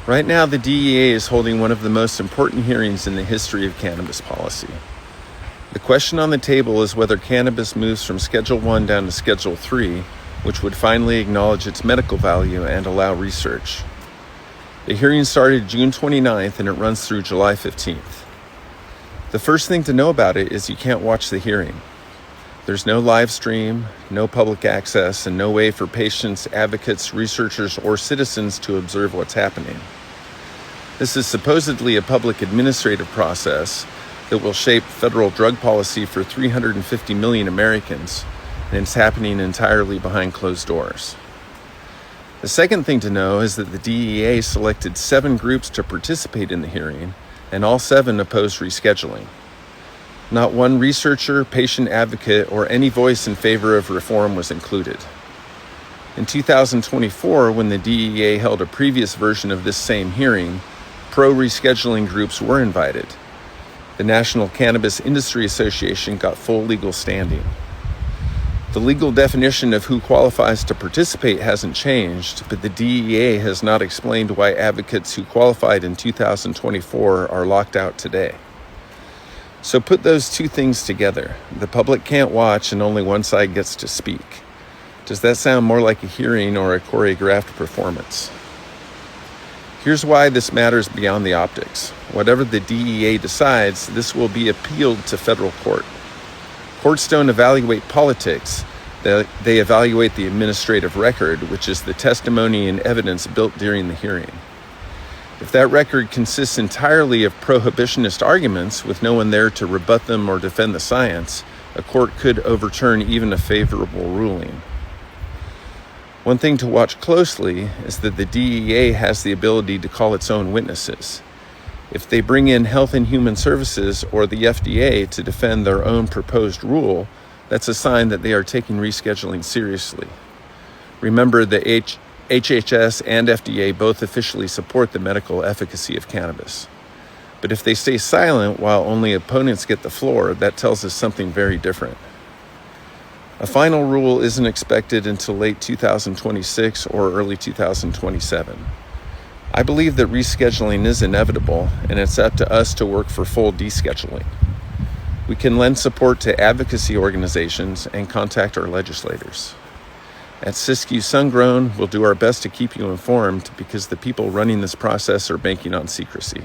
Right now, the DEA is holding one of the most important hearings in the history of cannabis policy. The question on the table is whether cannabis moves from Schedule 1 down to Schedule 3, which would finally acknowledge its medical value and allow research. The hearing started June 29th and it runs through July 15th. The first thing to know about it is you can't watch the hearing. There's no live stream, no public access, and no way for patients, advocates, researchers, or citizens to observe what's happening. This is supposedly a public administrative process that will shape federal drug policy for 350 million Americans, and it's happening entirely behind closed doors. The second thing to know is that the DEA selected 7 groups to participate in the hearing, and all 7 opposed rescheduling. Not one researcher, patient advocate, or any voice in favor of reform was included. In 2024, when the DEA held a previous version of this same hearing, pro-rescheduling groups were invited. The National Cannabis Industry Association got full legal standing. The legal definition of who qualifies to participate hasn't changed, but the DEA has not explained why advocates who qualified in 2024 are locked out today. So put those two things together. The public can't watch and only one side gets to speak. Does that sound more like a hearing or a choreographed performance? Here's why this matters beyond the optics. Whatever the DEA decides, this will be appealed to federal court. Courts don't evaluate politics, they evaluate the administrative record, which is the testimony and evidence built during the hearing. If that record consists entirely of prohibitionist arguments with no one there to rebut them or defend the science, a court could overturn even a favorable ruling. One thing to watch closely is that the DEA has the ability to call its own witnesses. If they bring in Health and Human Services or the FDA to defend their own proposed rule, that's a sign that they are taking rescheduling seriously. Remember, the HHS and FDA both officially support the medical efficacy of cannabis. But if they stay silent while only opponents get the floor, that tells us something very different. A final rule isn't expected until late 2026 or early 2027. I believe that rescheduling is inevitable, and it's up to us to work for full descheduling. We can lend support to advocacy organizations and contact our legislators. At Siskiyou Sungrown, we'll do our best to keep you informed because the people running this process are banking on secrecy.